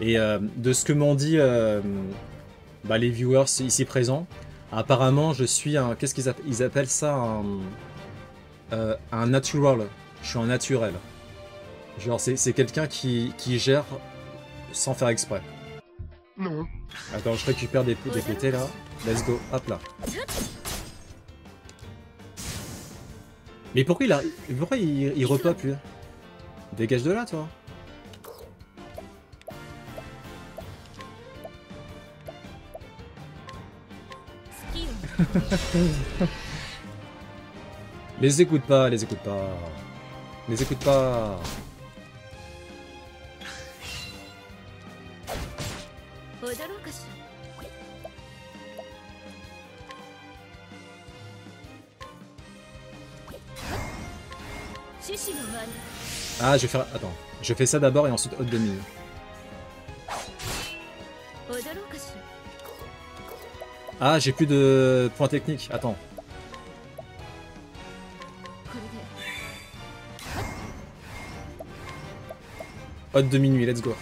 Et de ce que m'ont dit bah, les viewers ici présents, apparemment je suis un... Qu'est-ce qu'ils appellent ça? Un natural. Je suis un naturel. Genre c'est quelqu'un qui gère sans faire exprès. Non. Attends, je récupère des PT là. Let's go. Hop là. Mais pourquoi il repop lui? Dégage de là toi. Les écoute pas, les écoute pas. Les écoute pas. Ah, je vais faire... Attends. Je fais ça d'abord et ensuite haute de mine. Ah, j'ai plus de points techniques. Attends. Haute de minuit, let's go.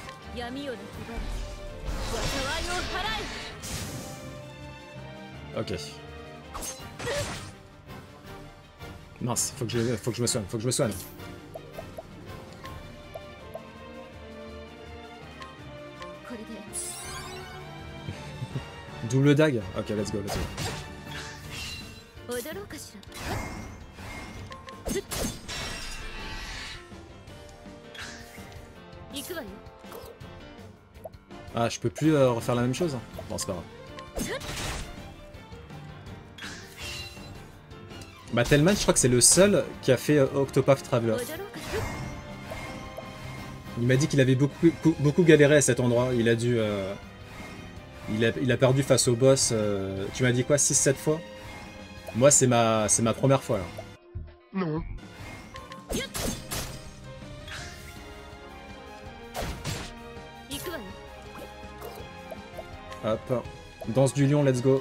Ok. Mince, faut que je me soigne, faut que je me soigne. Double dague? Ok, let's go, let's go. Ah, je peux plus refaire la même chose? Bon, c'est pas grave. Bah, Telman, je crois que c'est le seul qui a fait Octopath Traveler. Il m'a dit qu'il avait beaucoup galéré à cet endroit. Il a dû... Il a perdu face au boss, tu m'as dit quoi, 6-7 fois? Moi, c'est ma première fois, là. Non. Hop. Danse du lion, let's go.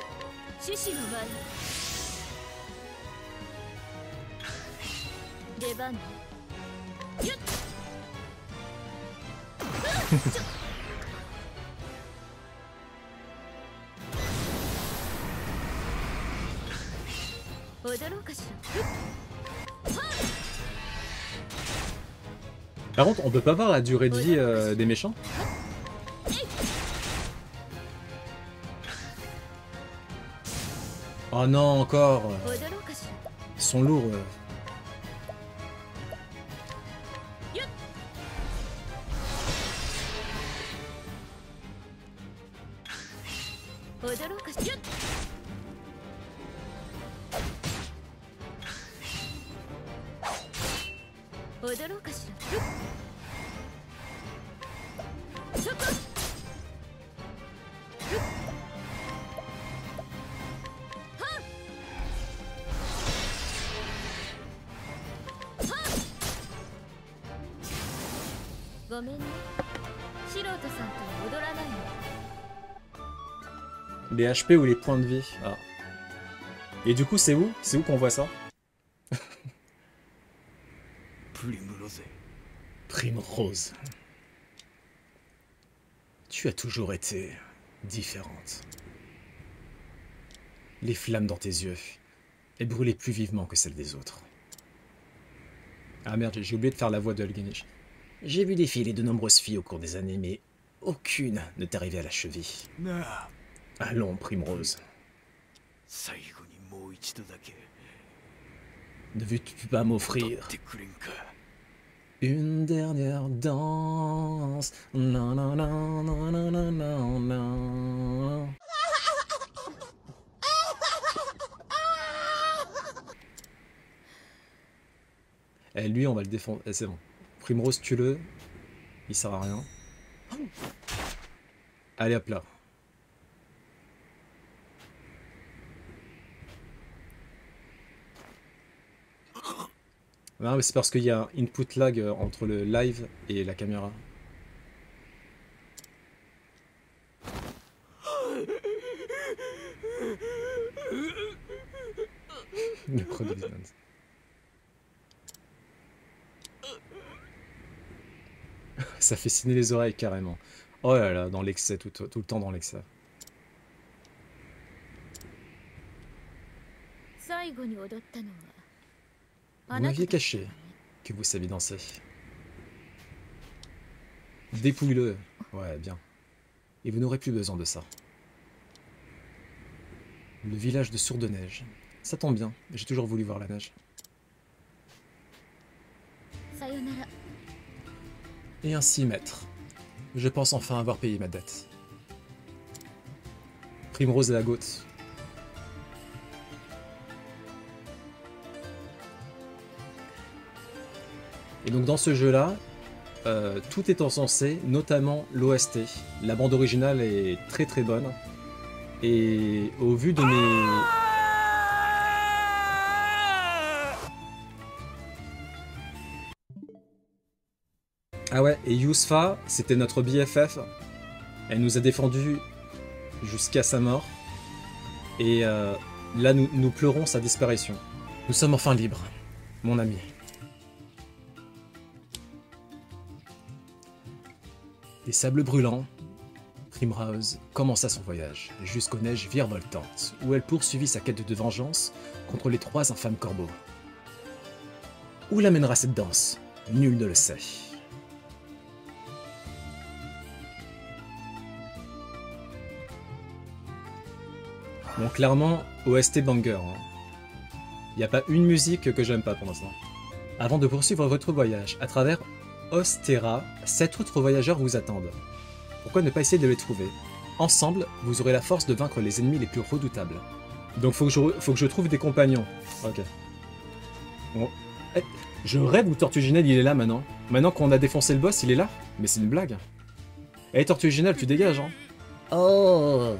踊ろうかしら。 Par contre, on peut pas voir la durée de vie des méchants? Oh non, encore. 踊ろうかしら。 Ils sont lourds. 踊ろうかしら。 踊ろうかしら。そこ。ごめんね。素人さんとは踊らないの。 Les HP ou les points de vie. Ah. Et du coup, c'est où? C'est où qu'on voit ça? プリムロゼ Primrose. Tu as toujours été différente. Les flammes dans tes yeux, elles brûlaient plus vivement que celles des autres. Ah merde, j'ai oublié de faire la voix de Elgenish. J'ai vu défiler de nombreuses filles au cours des années, mais aucune ne t'arrivait à la cheville. なあ Allons, Primrose. 最後にもう一度だけ Ne veux-tu pas 撮 m'offrir ってくれんか une dernière danse? Non, non, non, non, non, non, non, non. Eh, lui, on va le défendre. Eh, c'est bon. Primrose, tue-le. Il sert à rien. Allez, hop là. Non, mais c'est parce qu'il y a un input lag entre le live et la caméra. Le produit dance. Ça fait signer les oreilles carrément. Oh là là, dans l'excès, tout le temps dans l'excès. 最後に踊ったのは Vous m'aviez caché que vous saviez danser. Dépouille-le. Ouais, bien. Et vous n'aurez plus besoin de ça. Le village de Sourde-Neige. Ça tombe bien, j'ai toujours voulu voir la neige. さよなら。 Et ainsi, maître, je pense enfin avoir payé ma dette. Primrose et la goutte. Et donc dans ce jeu-là, tout est encensé, notamment l'OST. La bande originale est très très bonne. Et au vu de mes... Ah ouais, et Yusfa, c'était notre BFF. Elle nous a défendus jusqu'à sa mort. Et là, nous pleurons sa disparition. Nous sommes enfin libres, mon ami. Des sables brûlants, Primrose commença son voyage jusqu'aux neiges virevoltantes, où elle poursuivit sa quête de vengeance contre les 3 infâmes corbeaux. Où l'amènera cette danse? Nul ne le sait. Bon, clairement, OST banger. Il n'y a pas une musique que j'aime pas pour l'instant. Avant de poursuivre votre voyage à travers Ostera, 7 autres voyageurs vous attendent. Pourquoi ne pas essayer de les trouver? Ensemble, vous aurez la force de vaincre les ennemis les plus redoutables. Donc faut que je trouve des compagnons. Ok. Bon. Eh, je rêve où Tortuginelle il est là maintenant. Maintenant qu'on a défoncé le boss, il est là? Mais c'est une blague. Eh Tortuginelle, tu dégages hein. Oh!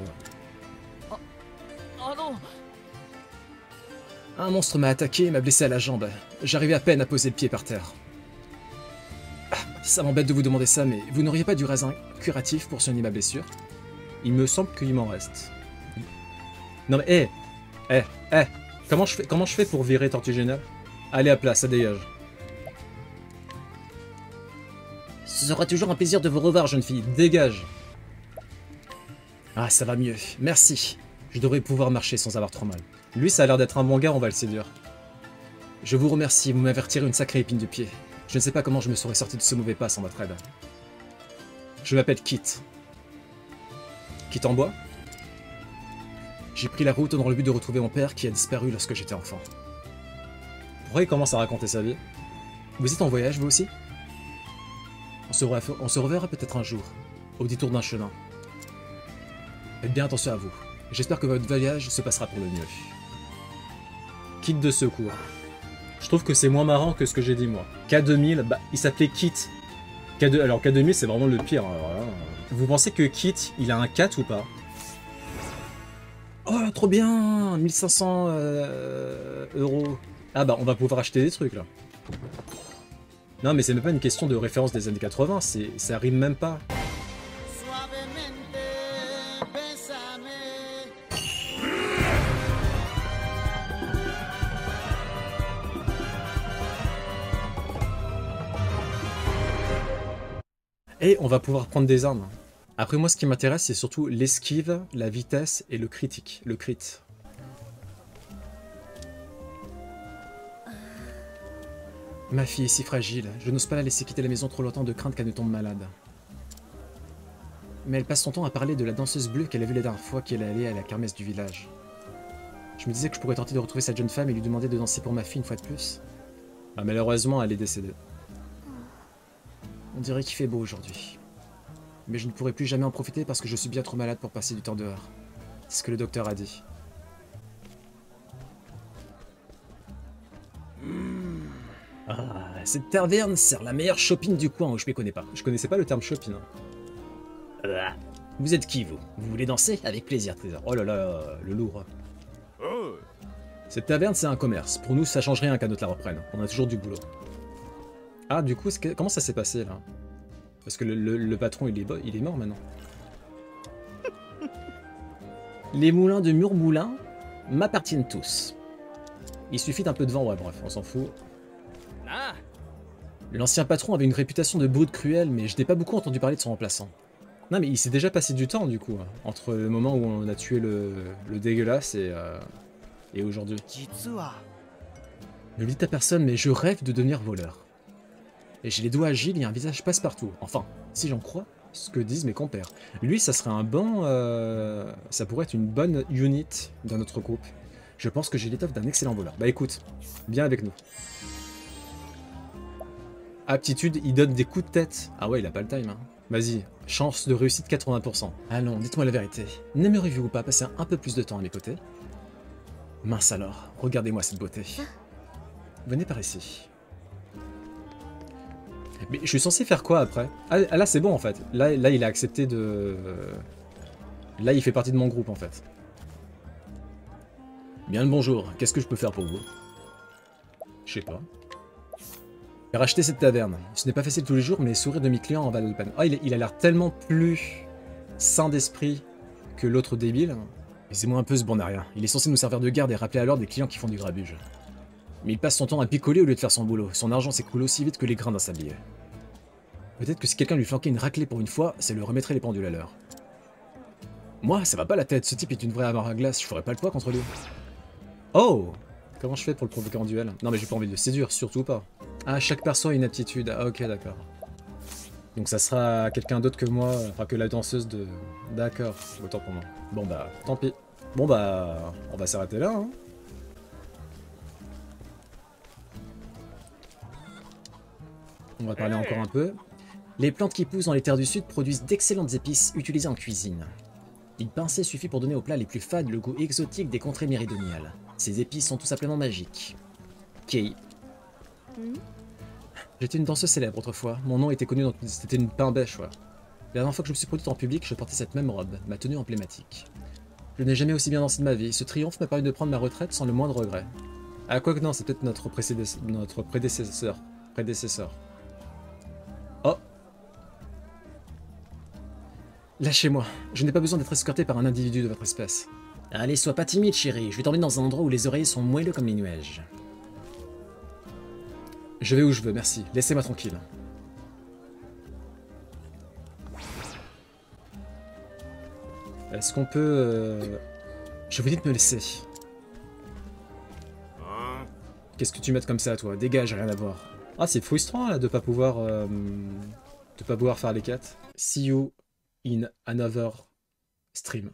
Un monstre m'a attaqué et m'a blessé à la jambe. J'arrivais à peine à poser le pied par terre. Ah, ça m'embête de vous demander ça, mais vous n'auriez pas du raisin curatif pour soigner ma blessure? Il me semble qu'il m'en reste. Non mais, comment je fais pour virer Tortuginelle? Allez à plat, ça dégage. Ce sera toujours un plaisir de vous revoir, jeune fille. Dégage. Ah, ça va mieux. Merci. Je devrais pouvoir marcher sans avoir trop mal. Lui, ça a l'air d'être un bon gars, on va le séduire. Je vous remercie, vous m'avez retiré une sacrée épine du pied. Je ne sais pas comment je me serais sorti de ce mauvais pas sans votre aide. Je m'appelle Kit. Kit en bois? J'ai pris la route dans le but de retrouver mon père qui a disparu lorsque j'étais enfant. Pourquoi il commence à raconter sa vie? Vous êtes en voyage, vous aussi? On se reverra peut-être un jour, au détour d'un chemin. Faites bien attention à vous. J'espère que votre voyage se passera pour le mieux. Kit de secours. Je trouve que c'est moins marrant que ce que j'ai dit moi. K2000, bah, il s'appelait Kit. Alors K2000, c'est vraiment le pire. Alors, là, vous pensez que Kit, il a un 4 ou pas? Oh, trop bien 1500 euros. Ah bah, on va pouvoir acheter des trucs, là. Non, mais c'est même pas une question de référence des années 80, ça rime même pas. Et on va pouvoir prendre des armes. Après moi, ce qui m'intéresse, c'est surtout l'esquive, la vitesse et le critique, le crit. Ma fille est si fragile, je n'ose pas la laisser quitter la maison trop longtemps de crainte qu'elle ne tombe malade. Mais elle passe son temps à parler de la danseuse bleue qu'elle a vue la dernière fois qu'elle est allée à la kermesse du village. Je me disais que je pourrais tenter de retrouver cette jeune femme et lui demander de danser pour ma fille une fois de plus. Ah, malheureusement, elle est décédée. On dirait qu'il fait beau aujourd'hui. Mais je ne pourrai plus jamais en profiter parce que je suis bien trop malade pour passer du temps dehors. C'est ce que le docteur a dit. Ah, cette taverne sert la meilleure shopping du coin où je ne connais pas. Je connaissais pas le terme shopping. Vous êtes qui, vous? Vous voulez danser? Avec plaisir, trésor. Oh là là, le lourd. Cette taverne, c'est un commerce. Pour nous, ça change rien qu'un autre la reprenne. On a toujours du boulot. Ah, du coup, comment ça s'est passé, là? Parce que le patron, il est mort, maintenant. Les moulins de Murmoulin m'appartiennent tous. Il suffit d'un peu de vent, ouais, bref, on s'en fout. L'ancien patron avait une réputation de brute cruelle, mais je n'ai pas beaucoup entendu parler de son remplaçant. Non, mais il s'est déjà passé du temps, du coup, hein, entre le moment où on a tué le dégueulasse et aujourd'hui. Ne le dites à personne, mais je rêve de devenir voleur. Et j'ai les doigts agiles et un visage passe-partout. Enfin, si j'en crois ce que disent mes compères. Lui, ça serait un bon... ça pourrait être une bonne unit dans notre groupe. Je pense que j'ai l'étoffe d'un excellent voleur. Bah écoute, viens avec nous. Aptitude, il donne des coups de tête. Ah ouais, il a pas le time, hein. Vas-y, chance de réussite 80%. Allons, dites-moi la vérité. N'aimeriez-vous pas passer un peu plus de temps à mes côtés? Mince alors, regardez-moi cette beauté. Venez par ici. Mais je suis censé faire quoi après? Ah là c'est bon en fait. Là il a accepté de... Là il fait partie de mon groupe en fait. Bien le bonjour, qu'est-ce que je peux faire pour vous? Je sais pas. J'ai racheté cette taverne. Ce n'est pas facile tous les jours, mais les sourires de mes clients en valent la peine. Ah, il a l'air tellement plus sain d'esprit que l'autre débile. Laissez-moi un peu ce bon à rien. Il est censé nous servir de garde et rappeler à l'ordre des clients qui font du grabuge. Mais il passe son temps à picoler au lieu de faire son boulot. Son argent s'écoule aussi vite que les grains d'un sablier. Peut-être que si quelqu'un lui flanquait une raclée pour une fois, ça lui remettrait les pendules à l'heure. Moi, ça va pas la tête. Ce type est une vraie armoire à glace. Je ferais pas le poids contre lui. Oh! Comment je fais pour le provoquer en duel? Non mais j'ai pas envie de le séduire, surtout pas. Ah, chaque perso a une aptitude. Ah ok, d'accord. Donc ça sera quelqu'un d'autre que moi, enfin que la danseuse de... D'accord, autant pour moi. Bon bah, tant pis. Bon bah, on va s'arrêter là, hein. On va parler encore un peu. Les plantes qui poussent dans les terres du sud produisent d'excellentes épices utilisées en cuisine. Une pincée suffit pour donner aux plats les plus fades le goût exotique des contrées méridionales. Ces épices sont tout simplement magiques. Kei. J'étais une danseuse célèbre autrefois. Mon nom était connu, c'était une pain bêche, ouais. La dernière fois que je me suis produite en public, je portais cette même robe, ma tenue emblématique. Je n'ai jamais aussi bien dansé de ma vie. Ce triomphe m'a permis de prendre ma retraite sans le moindre regret. Ah, quoi que non, c'est peut-être notre prédécesseur. Oh! Lâchez-moi, je n'ai pas besoin d'être escorté par un individu de votre espèce. Allez, sois pas timide, chérie, je vais t'emmener dans un endroit où les oreillers sont moelleux comme les nuages. Je vais où je veux, merci. Laissez-moi tranquille. Est-ce qu'on peut... Je vous dis de me laisser. Qu'est-ce que tu mets comme ça, toi? Dégage, rien à voir. Ah, c'est frustrant, là, de pas pouvoir faire les quêtes. See you in another stream.